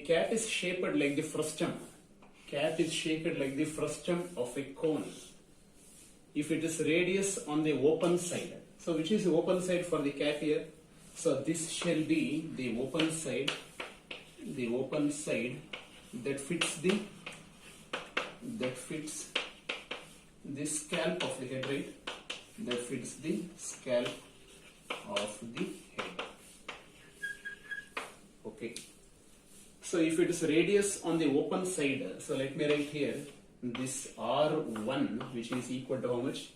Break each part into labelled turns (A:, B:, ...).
A: cap is shaped like the frustum. Cap is shaped like the frustum of a cone. If it is radius on the open side, so which is the open side for the cap here? So this shall be the open side that fits the scalp of the head, right? That fits the scalp of the head. Okay. So if it is radius on the open side, so let me write here this R1, which is equal to how much?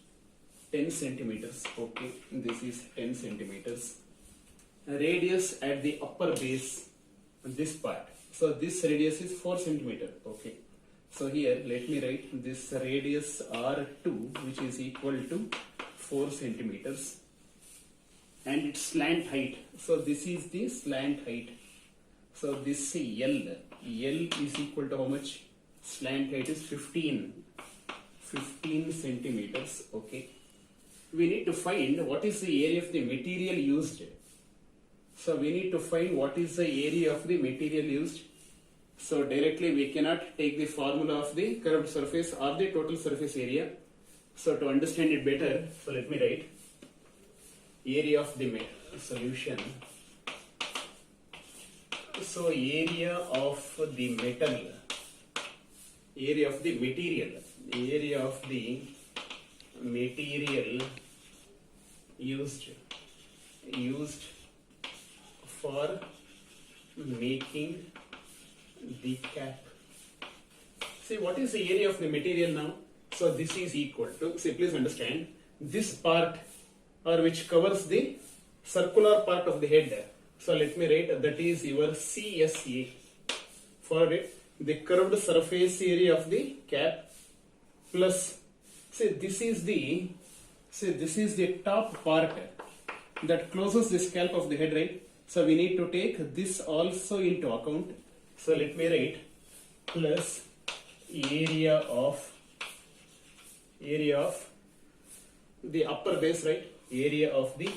A: 10 centimeters. Okay, this is 10 centimeters. Radius at the upper base, this part. So this radius is 4 centimeter. Okay. So here let me write this radius R2, which is equal to 4 centimeters, and its slant height. So this is the slant height. So this L is equal to how much? Slant height is 15 centimeters. Okay. We need to find what is the area of the material used. So we need to find what is the area of the material used. So directly we cannot take the formula of the curved surface or the total surface area. So to understand it better, so let me write area of the solution. So area of the metal, area of the material used for making the cap. See, what is the area of the material now? So this is equal to, see, please understand, this part or which covers the circular part of the head. So let me write that is your CSA for it, the curved surface area of the cap, plus, see, this is the top part that closes the scalp of the head, right? So we need to take this also into account. So let me write plus area of the upper base, right? Area of the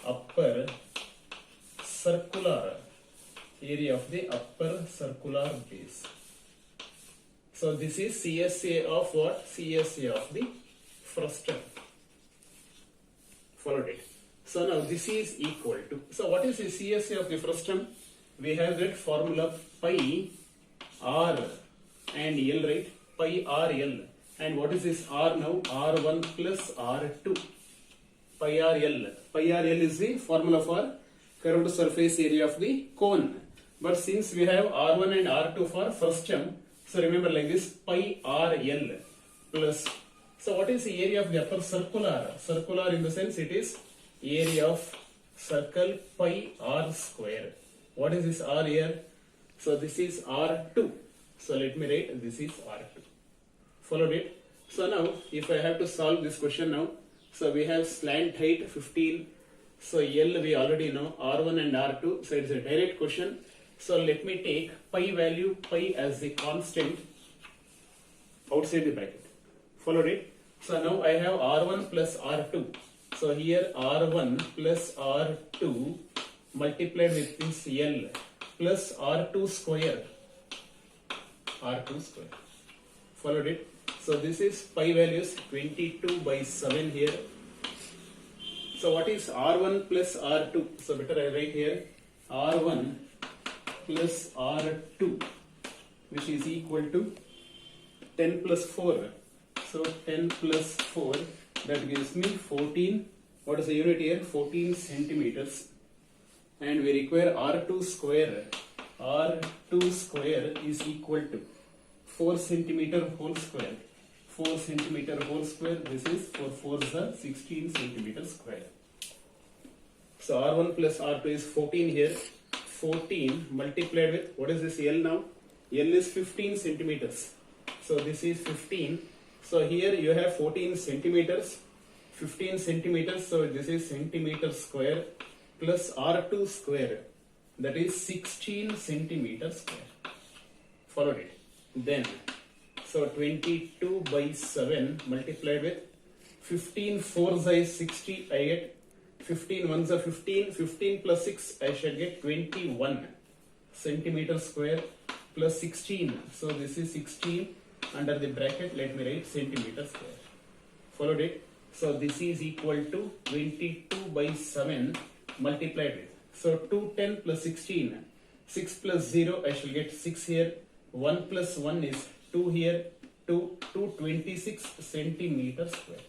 A: upper circular base. So this is CSA of what? CSA of the frustum. Followed it. So now this is equal to, so what is the CSA of the frustum? We have that formula pi r and L, right? Pi r L. And what is this R now? R1 plus R2. Pi r L. Pi r L is the formula for curved surface area of the cone. But since we have R1 and R2 for frustum, so remember like this, pi r L plus. So what is the area of the upper circular? Circular in the sense it is area of circle pi r square. What is this R here? So this is R2. So let me write this is R2. Followed it. So now if I have to solve this question now, so we have slant height 15. So L we already know, R1 and R2. So it's a direct question. So let me take pi value, pi as the constant outside the bracket. Followed it. So now I have R1 plus R2. So here R1 plus R2 multiplied with this L plus R2 square. Followed it. So this is pi values 22 by 7 here. So what is R1 plus R2? So better I write here R1 plus R2, which is equal to 10 plus 4. So 10 plus 4, that gives me 14. What is the unit here? 14 centimeters. And we require R2 square. R2 square is equal to 4 centimeter whole square. 4 centimeter whole square. This is 4 4s are 16 centimeter square. So R1 plus R2 is 14 here. 14 multiplied with, what is this L now? L is 15 centimeters. So this is 15. So here you have 14 centimeters. 15 centimeters. So this is centimeter square plus R2 square. That is 16 centimeter square. Followed it. Then, so 22 by 7 multiplied with 15 4s is 60. I get 15 1s are 15. 15 plus 6 I shall get 21. centimeter square plus 16. So this is 16 under the bracket. Let me write centimeter square. Followed it. So this is equal to 22 by 7 multiplied with. So 210 plus 16. 6 plus 0, I shall get 6 here. 1 plus 1 is 2 here. 226 centimeter square.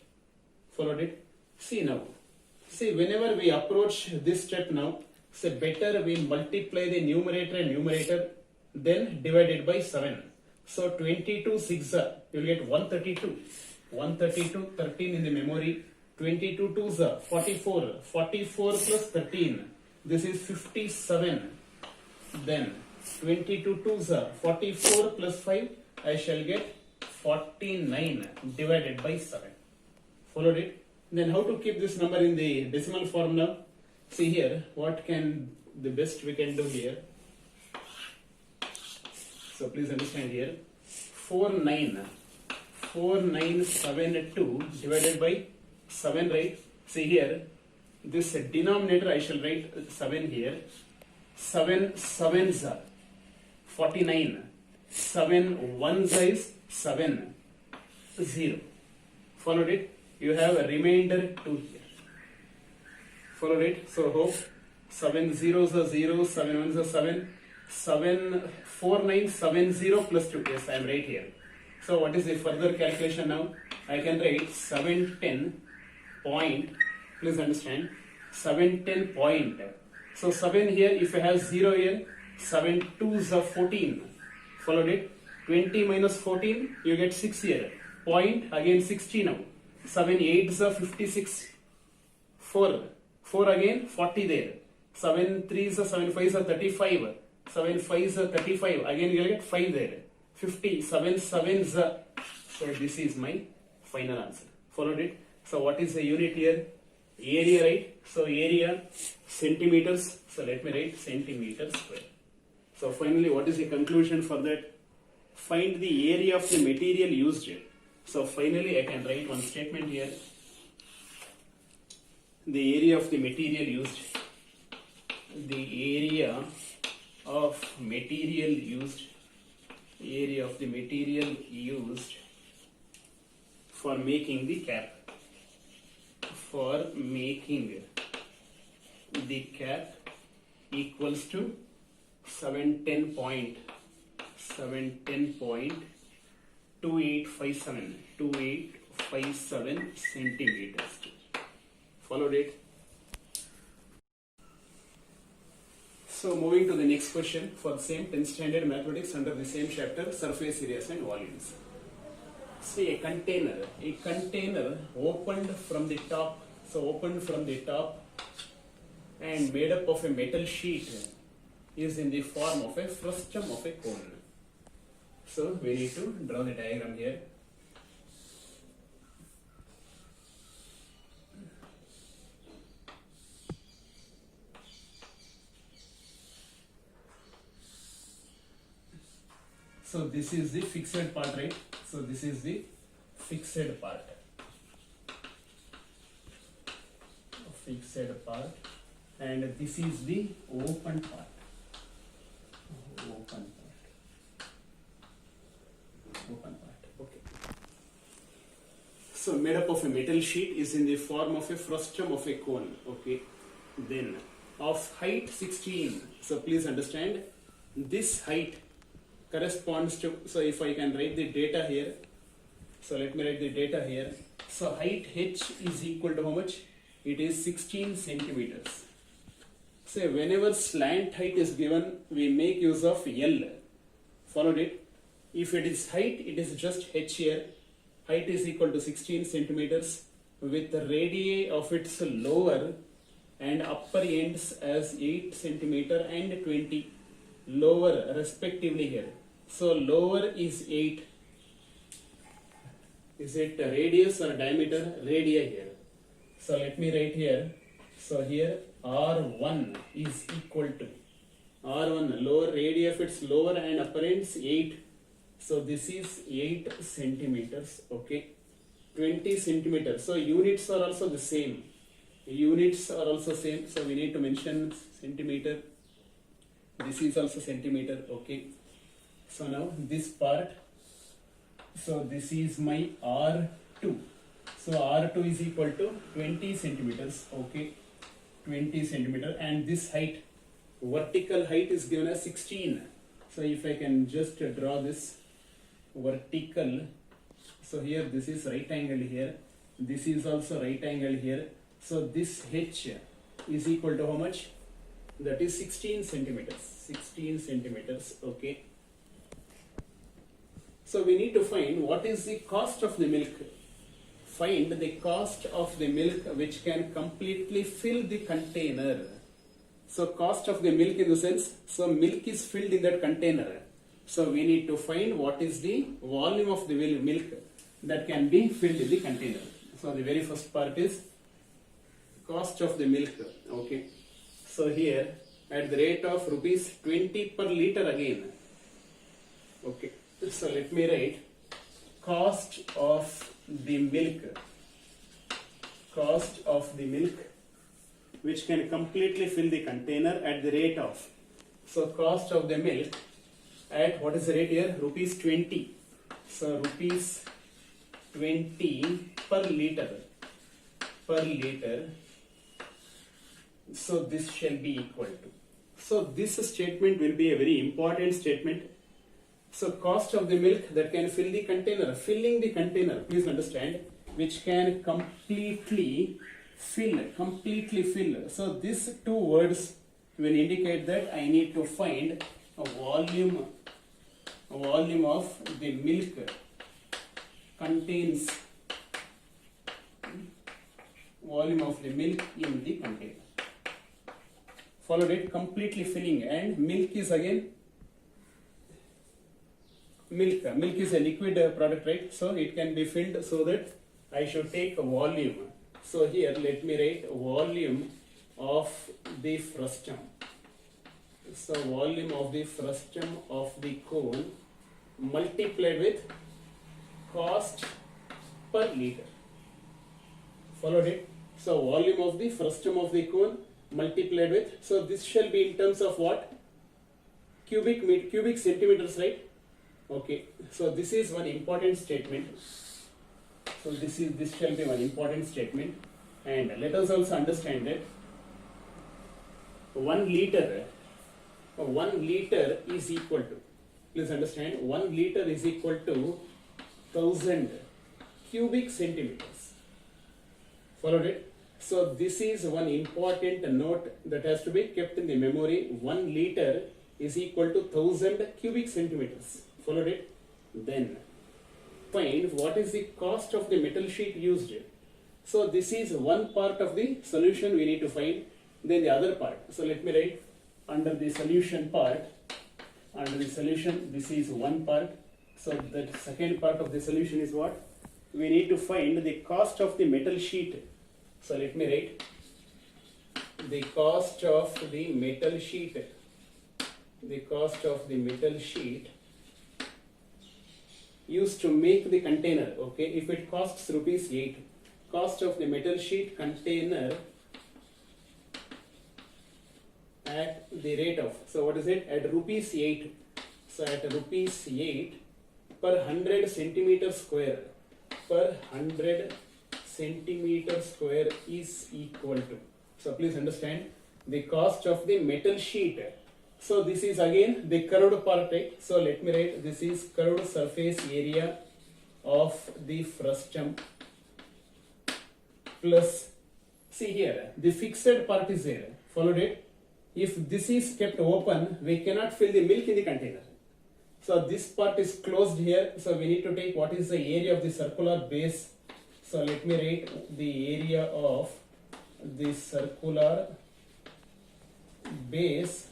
A: Followed it. See now. See, whenever we approach this step now, say better we multiply the numerator and numerator, then divided by 7. So 22 6 you will get 132. 132, 13 in the memory. 22 2s 44. 44 plus 13. This is 57. Then 22 2s 44 plus 5. I shall get 49 divided by 7. Followed it. Then how to keep this number in the decimal form now? See here, what can the best we can do here? So please understand here. 4972 divided by 7, right? See here, this denominator I shall write 7 here. 7 sevens are 49. 7 ones is 7 0. Followed it. You have a remainder 2 here. Followed it. So hope 7 zeros are 0, 7 ones are 7. 4970 plus 2. Yes, I am right here. So what is the further calculation now? I can write 710 point. Please understand. 710 point. So 7 here, if I have 0 here, 7 2s are 14. Followed it. 20 minus 14, you get 6 here. Point, again 60 now. 7 8s are 56. 4 again 40 there. 7 3s are 7 5s are 35. 7 5s are 35. Again you will get 5 there. 50. 7 7s are. So this is my final answer. Followed it. So what is the unit here? Area, right? So area centimeters. So let me write centimeter square. So finally, what is the conclusion for that? Find the area of the material used. So finally, I can write one statement here. The area of the material used. The area of material used. Area of the material used for making the cap. For making the cap equals to 710.2857 centimeters. Followed it. So moving to the next question for the same 10th standard mathematics under the same chapter, surface areas and volumes. See a container opened from the top. So opened from the top and made up of a metal sheet is in the form of a frustum of a cone. So we need to draw the diagram here. So this is the fixed part, right? So this is the fixed part. Fixed part, and this is the open part. Open part. Okay. So made up of a metal sheet is in the form of a frustum of a cone. Okay. Then of height 16. So please understand this height corresponds to. So if I can write the data here. So let me write the data here. So height h is equal to how much? It is 16 centimeters. So whenever slant height is given, we make use of L. Followed it. If it is height, it is just h here. Height is equal to 16 centimeters with the radii of its lower and upper ends as 8 centimeter and 20. Lower respectively here. So lower is 8. Is it radius or diameter? Radii here. So let me write here. So here R1 is equal to R1 lower radii of its lower and upper ends 8. So this is 8 centimeters. Okay. 20 centimeters. So units are also the same. Units are also same. So we need to mention centimeter. This is also centimeter. Okay. So now this part. So this is my R2. So R2 is equal to 20 centimeters. Okay. 20 centimeter, and this height, vertical height is given as 16. So if I can just draw this vertical, so here this is right angle here, this is also right angle here. So this H is equal to how much? That is 16 centimeters. 16 centimeters. Okay. So we need to find what is the cost of the milk. Find the cost of the milk which can completely fill the container. So cost of the milk in the sense, so milk is filled in that container. So we need to find what is the volume of the milk that can be filled in the container. So the very first part is cost of the milk. Okay. So here at the rate of rupees 20 per liter again. Okay. So let me write cost of the milk which can completely fill the container at the rate of, so cost of the milk at, what is the rate here? Rupees 20. So rupees 20 per liter. So this shall be equal to, so this statement will be a very important statement. So cost of the milk that can fill the container, filling the container, please understand, which can completely fill. So these two words will indicate that I need to find a volume of the milk contains, volume of the milk in the container. Followed it, completely filling, and milk is again, milk is a liquid product, right? So it can be filled, so that I should take a volume. So here let me write volume of the frustum. So volume of the frustum of the cone multiplied with cost per liter. Followed it. So volume of the frustum of the cone multiplied with, so this shall be in terms of what? Cubic centimeters, right? Okay, so this is one important statement. So this shall be one important statement, and let us also understand that 1 liter is equal to, please understand, 1 liter is equal to 1000 cubic centimeters. Followed it. So this is one important note that has to be kept in the memory. 1 liter is equal to 1000 cubic centimeters. Followed it. Then find what is the cost of the metal sheet used. So this is one part of the solution we need to find. Then the other part. So let me write under the solution part. Under the solution, this is one part. So the second part of the solution is what? We need to find the cost of the metal sheet. So let me write the cost of the metal sheet. The cost of the metal sheet used to make the container. Okay, if it costs rupees 8, cost of the metal sheet container at the rate of, so what is it? At rupees 8. So at rupees 8 per 100 centimeter square. Per 100 centimeter square is equal to, so please understand, the cost of the metal sheet. So this is again the curved part, right? So let me write, this is curved surface area of the frustum plus, see here, the fixed part is there. Followed it. If this is kept open, we cannot fill the milk in the container. So this part is closed here. So we need to take what is the area of the circular base. So let me write the area of the circular base,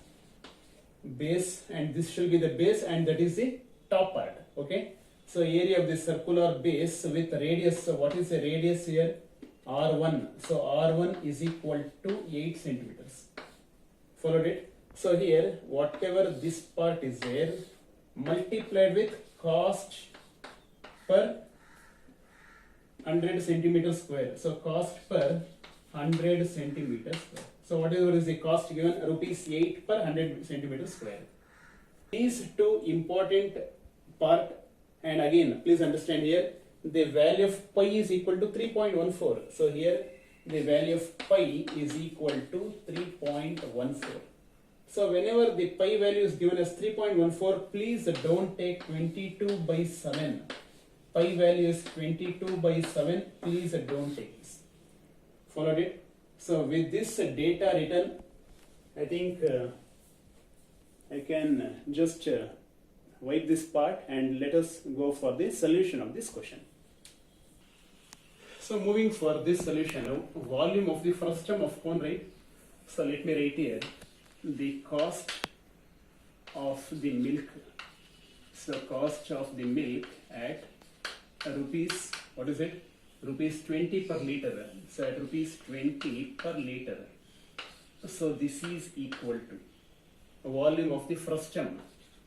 A: and this shall be the base, and that is the top part. Okay. So area of the circular base with radius. So what is the radius here? R1. So R1 is equal to 8 centimeters. Followed it. So here whatever this part is there, multiplied with cost per 100 centimeter square. So cost per 100 centimeter square. So whatever is the cost given, rupees 8 per 100 centimeter square. These two important part, and again please understand here the value of pi is equal to 3.14. So here the value of pi is equal to 3.14. So whenever the pi value is given as 3.14, please don't take 22 by 7. Pi value is 22 by 7, please don't take this. Followed it? So with this data written, I think I can just wipe this part and let us go for the solution of this question. So moving for this solution now, volume of the frustum of cone, right? So let me write here the cost of the milk. So cost of the milk at rupees, what is it? Rupees 20 per liter. So at rupees 20 per liter. So this is equal to volume of the frustum.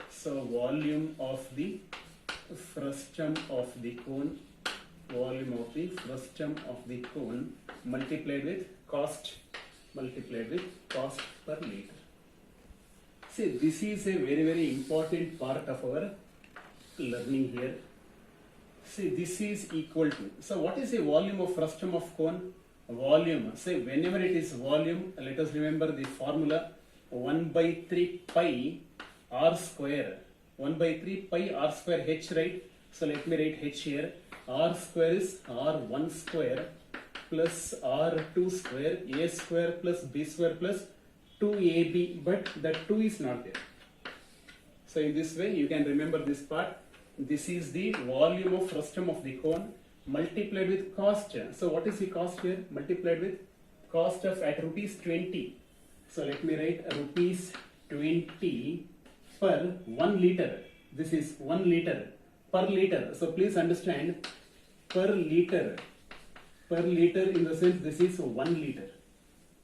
A: So volume of the frustum of the cone, volume of the frustum of the cone multiplied with cost per liter. See, this is a very important part of our learning here. See, this is equal to, so what is the volume of frustum of cone? Volume, say whenever it is volume, let us remember the formula 1 by 3 pi r square, 1 by 3 pi r square h, right? So let me write h here. R square is r1 square plus r2 square, a square plus b square plus 2ab, but that 2 is not there. So in this way you can remember this part. This is the volume of frustum of the cone multiplied with cost. So what is the cost here? Multiplied with cost of at rupees 20. So let me write rupees 20 per 1 liter. This is 1 liter per liter. So please understand, per liter in the sense this is 1 liter.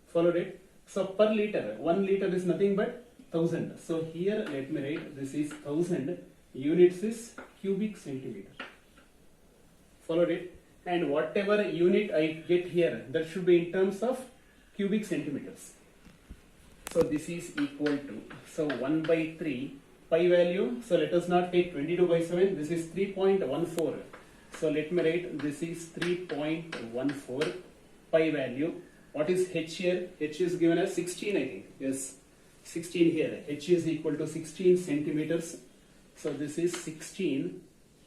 A: Followed it? So per liter, 1 liter is nothing but 1000. So here let me write this is 1000. Units is cubic centimeter. Followed it? And whatever unit I get here, that should be in terms of cubic centimeters. So this is equal to, so 1 by 3 pi value, so let us not take 22 by 7, this is 3.14. So let me write this is 3.14 pi value. What is h here? H is given as 16, I think. Yes, 16 here. H is equal to 16 centimeters. So this is 16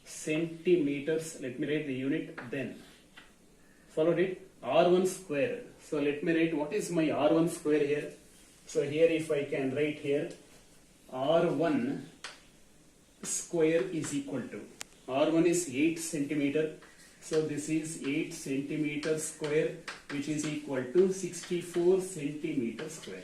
A: centimeters. Let me write the unit then. Followed it? R1 square. So let me write what is my R1 square here. So here if I can write here, R1 square is equal to, R1 is 8 centimeter. So this is 8 centimeter square, which is equal to 64 centimeter square.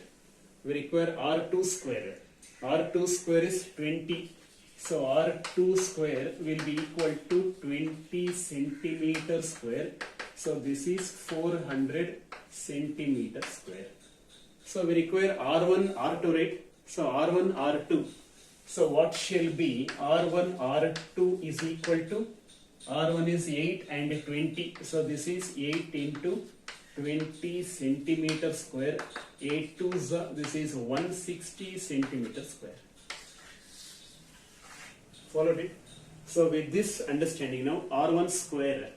A: We require R2 square. R2 square is 20. So R2 square will be equal to 20 centimeter square. So this is 400 centimeter square. So we require R1, R2, right? So R1, R2. So what shall be R1, R2 is equal to, R1 is 8 and 20. So this is 8 into 20 centimeter square. 8 to this is 160 centimeter square. Followed it? So with this understanding now, R1 square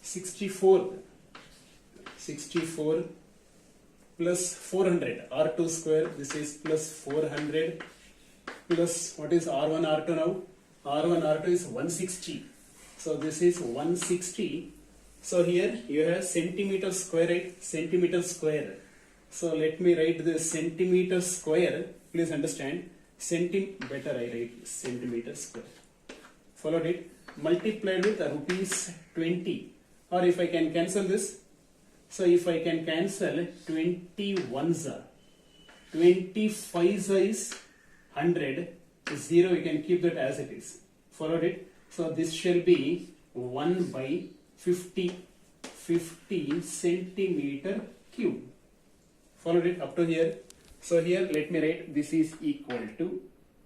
A: 64 plus 400, R2 square, this is plus 400 plus what is R1, R2 now? R1, R2 is 160. So this is 160. So here you have centimeter square, right? Centimeter square. So let me write the centimeter square. Please understand. Better I write centimeter square. Followed it? Multiplied with rupees 20. Or if I can cancel this. So if I can cancel 21s, 25s is 100, 0 you can keep that as it is. Followed it? So this shall be 1 by 50 centimeter cube. Followed it up to here. So here let me write this is equal to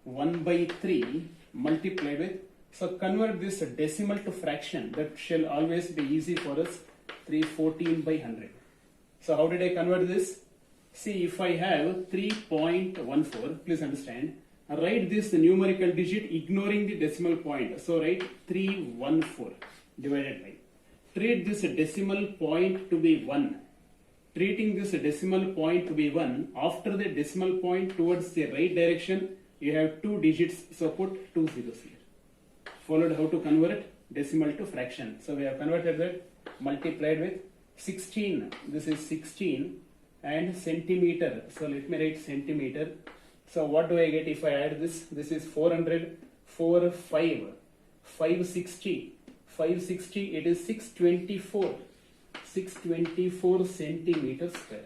A: 1 by 3 multiplied with, so convert this decimal to fraction, that shall always be easy for us, 314 by 100. So how did I convert this? See, if I have 3.14, please understand, write this numerical digit ignoring the decimal point. So write 314 divided by. Treat this decimal point to be 1. Treating this decimal point to be 1, after the decimal point towards the right direction, you have 2 digits, so put 2 zeros here. Followed how to convert decimal to fraction. So we have converted that, multiplied with 16. This is 16 and centimeter. So let me write centimeter. So what do I get if I add this? This is 400, 4, 5, 560. 560, it is 624. 624 centimeters square.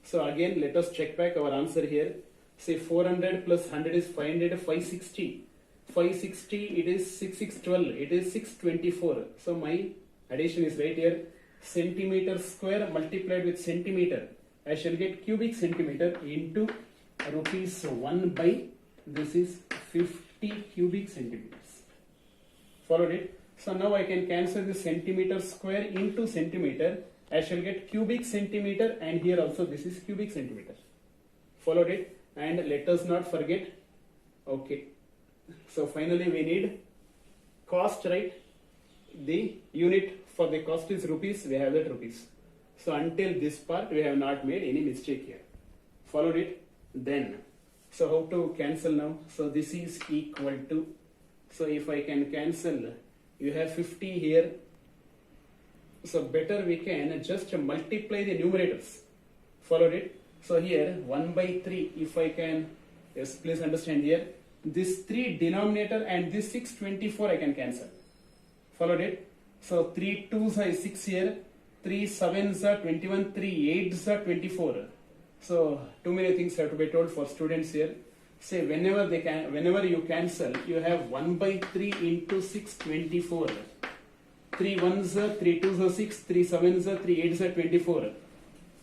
A: So again, let us check back our answer here. Say 400 plus 100 is 500, 560. 560, it is 6612, it is 624. So my addition is right here. Centimeter square multiplied with centimeter. I shall get cubic centimeter into rupees 1 by, this is 50 cubic centimeters. Followed it? So now I can cancel the centimeter square into centimeter. I shall get cubic centimeter, and here also this is cubic centimeter. Followed it? And let us not forget, okay. So finally we need cost, right? The unit for the cost is rupees, we have that rupees. So until this part we have not made any mistake here. Followed it? Then, so how to cancel now? So this is equal to, so if I can cancel, you have 50 here. So better we can just multiply the numerators. Followed it? So here 1 by 3, if I can, yes, please understand here, this 3 denominator and this 624 I can cancel. Followed it? So 3 2s are 6 here, 3 7s are 21, 3 8s are 24. So too many things have to be told for students here. Say whenever you cancel, you have 1 by 3 into 624. 3 1s are 3 2s are 6, 3 7s are 3 8s are 24.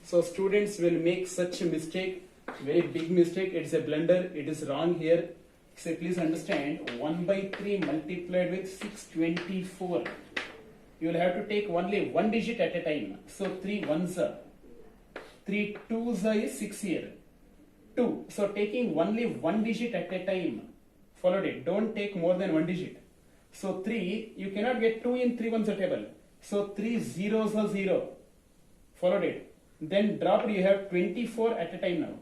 A: So students will make such a mistake, very big mistake. It's a blunder. It is wrong here. So please understand, 1 by 3 multiplied with 624. You will have to take only one digit at a time. So 3 1s are, 3 2s are is 6 here. 2. So taking only one digit at a time. Followed it. Don't take more than one digit. So 3, you cannot get 2 in 3 ones a table. So 3 zeros are 0. Followed it. Then dropped, you have 24 at a time now.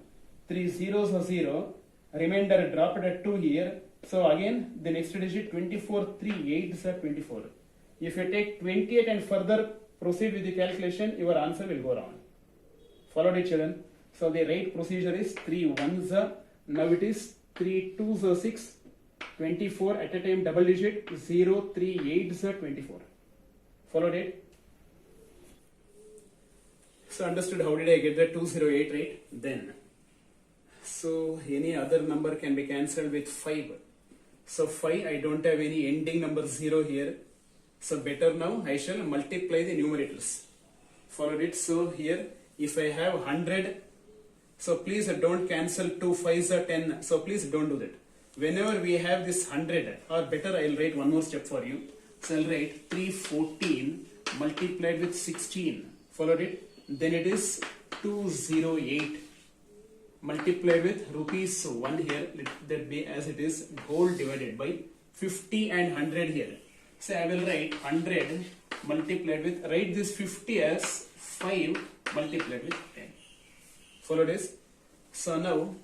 A: 3 zeros are 0. Remainder dropped at 2 here. So again, the next digit 24, 3 8s are 24. If you take 28 and further proceed with the calculation, your answer will go wrong. Followed it, children. So the right procedure is 3 1s are, now it is 3 2s are 6, 24 at a time double digit, 0, 3 8s are 24. Followed it? So understood how did I get that 208, right? Then, so any other number can be cancelled with 5. So 5, I don't have any ending number 0 here. So better now I shall multiply the numerators. Followed it? So here, if I have 100, so please don't cancel 2 5s are 10. So please don't do that. Whenever we have this 100, or better I'll write one more step for you. So I'll write 314 multiplied with 16. Followed it? Then it is 208 multiplied with rupees 1 here. Let that be as it is, whole divided by 50 and 100 here. So I will write 100 multiplied with, write this 50 as 5 multiplied with 10. Follow this? So now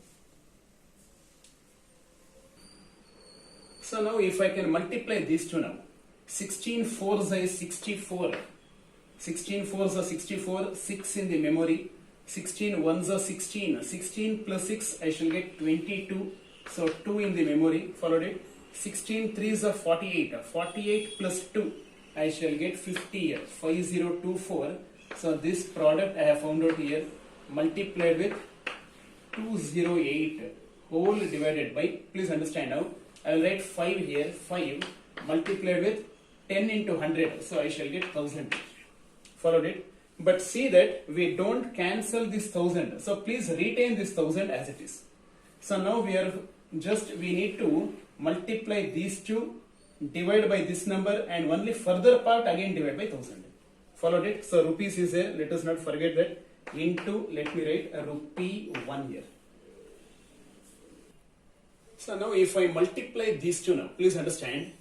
A: if I can multiply these two now, 16 4s is 64. 16 4s are 64, 6 in the memory, 16 1s are 16, 16 plus 6 I shall get 22, so 2 in the memory. Followed it? 16 3s are 48, 48 plus 2 I shall get 50 here, 5024. So this product I have found out here, multiplied with 208 whole divided by, please understand now, I will write 5 here, 5 multiplied with 10 into 100, so I shall get 1000. Followed it? But see that we don't cancel this 1000, so please retain this 1000 as it is. So now we need to multiply these two, divide by this number, and only further part again divide by 1000. Followed it? So rupees is there, let us not forget that. into, let me write rupee 1 here. So now if I multiply these two now, please understand,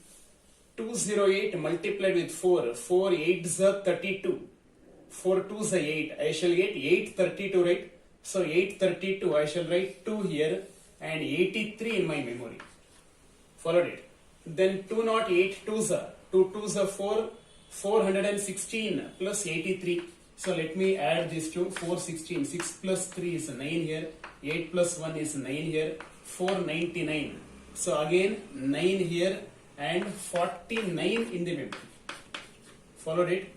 A: 208 multiplied with 4, 4 8s are 32, 4 2s are 8, I shall get 832, right? So 832, I shall write 2 here and 83 in my memory. Followed it. Then 208 2s are, 2 2s are 4, 416 plus 83. So let me add these two, 416, 6 plus 3 is 9 here, 8 plus 1 is 9 here, 499. So again 9 here and 49 in the memory. Followed it.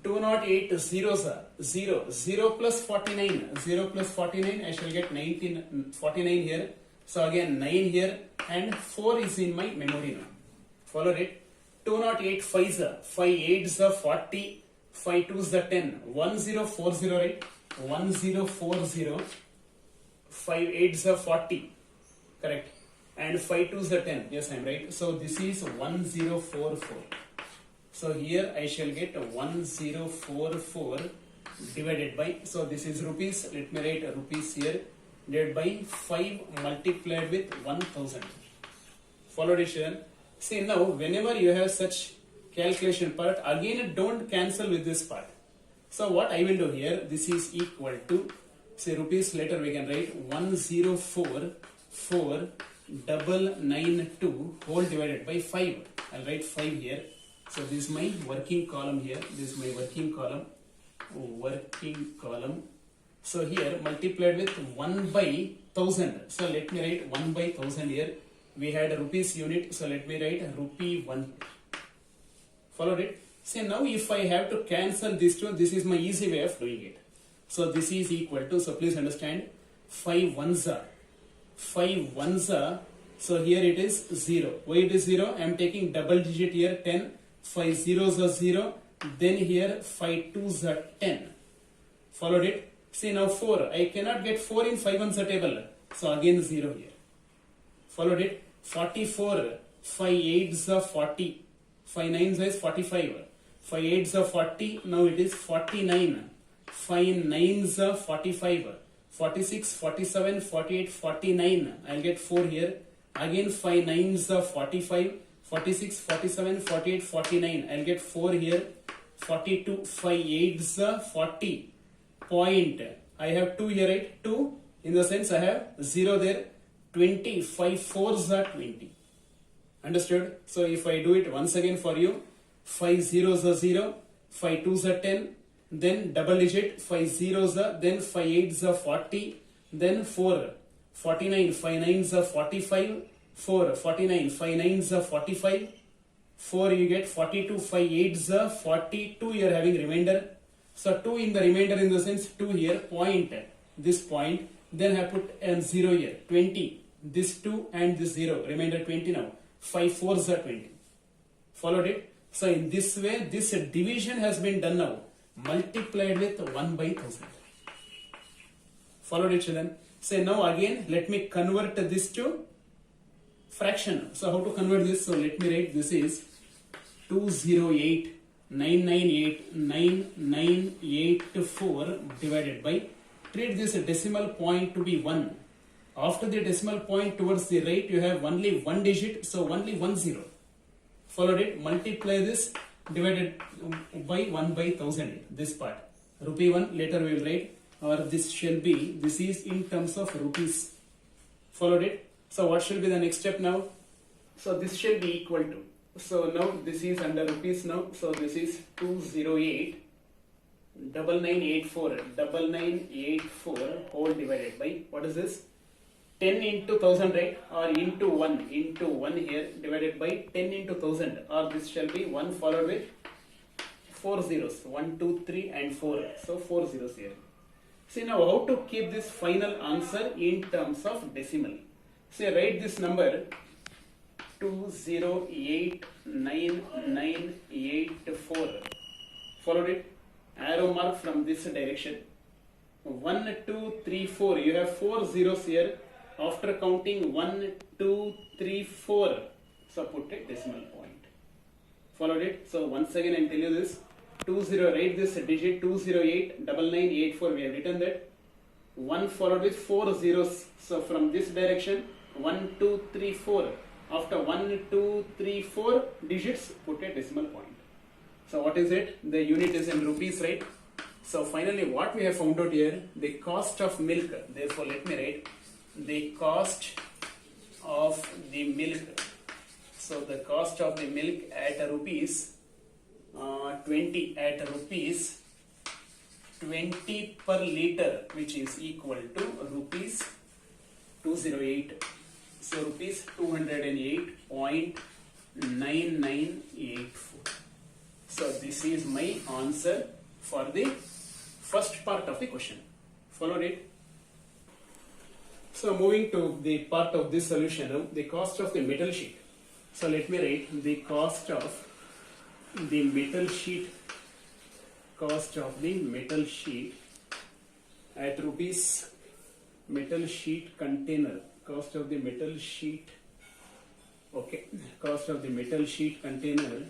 A: 208 zeros are 0, 0 plus 49, 0 plus 49, I shall get 49 here. So again 9 here and 4 is in my memory now. Followed it. 208 5s are, 5 8s are 40, 5 2s are 10, 1040, right? 1040, 5 8s are 40, correct? And 5 2s are 10, yes I am right. So this is 1044. So here I shall get 1044 divided by, so this is rupees, let me write rupees here, divided by 5 multiplied with 1000. Followed it here. See now whenever you have such calculation part, again don't cancel with this part. So what I will do here, this is equal to, say rupees, later we can write 104492 whole divided by 5. I'll write 5 here. So this is my working column here. This is my working column. So here multiplied with 1 by 1000. So let me write 1 by 1000 here. We had a rupees unit. So let me write rupee 1. Followed it. See now if I have to cancel this two, this is my easy way of doing it. So this is equal to, so please understand, 5 1s are, 5 1s are, so here it is 0. Why it is 0? I am taking double digit here, 10. 5 zeros are 0, then here 5 2s are 10. Followed it. See now 4, I cannot get 4 in 5 1s table, so again 0 here. Followed it. 44, 5 8s are 40, 5 9s is 45, 5 8s are 40, now it is 49, 5 9s are 45, 46, 47, 48, 49, I'll get 4 here, again 5 9s are 45, 46, 47, 48, 49. I'll get 4 here. 42, 5 8s are 40. Point. I have 2 here, right? 2 in the sense I have 0 there. 20, 5 4s are 20. Understood? So if I do it once again for you, 5 zeros are 0, 5 2s are 10, then double digit, 5 zeros are, then 5 8s are 40, then 4, 49, 5 9s are 45, 4, 49, 5 9s are 45, 4 you get 42, 5 8s are 42, you are having remainder. So 2 in the remainder in the sense 2 here, point, this point, then I put a 0 here, 20, this 2 and this 0, remainder 20 now, 5 4s are 20. Followed it? So in this way, this division has been done now, multiplied with 1 by 1000. Followed it children? So now again, let me convert this to fraction. So how to convert this? So let me write, this is 208,998,984 divided by, treat this decimal point to be 1. After the decimal point towards the right, you have only one digit, so only 1 0. Followed it, multiply this divided by 1 by 1000, this part. Rupee 1, later we will write, or this shall be, this is in terms of rupees. Followed it. So what shall be the next step now? So this shall be equal to, so now this is under rupees now, so this is 208 9984 9984 whole divided by, what is this? 10 into 1000, right? Or into 1 here divided by 10 into 1000, or this shall be 1 followed with 4 zeros, 1 2 3 and 4, so 4 zeros here. See now how to keep this final answer in terms of decimal. Say write this number 2089984. Followed it, arrow mark from this direction. 1 2 3 4, you have 4 zeros here. After counting 1 2 3 4, so put a decimal point. Followed it. So once again I tell you this, write this digit 2089984. We have written that 1 followed with 4 zeros. So from this direction 1, 2, 3, 4. After 1, 2, 3, 4 digits, put a decimal point. So what is it? The unit is in rupees, right? So finally what we have found out here, the cost of milk. Therefore let me write the cost of the milk. So the cost of the milk at rupees 20 at rupees 20 per liter, which is equal to rupees 208. So rupees 208.9984. So this is my answer for the first part of the question. Followed it? So moving to the part of this solution now, the cost of the metal sheet. So let me write the cost of the metal sheet. Cost of the metal sheet at rupees metal sheet container. Cost of the metal sheet. Okay. Cost of the metal sheet container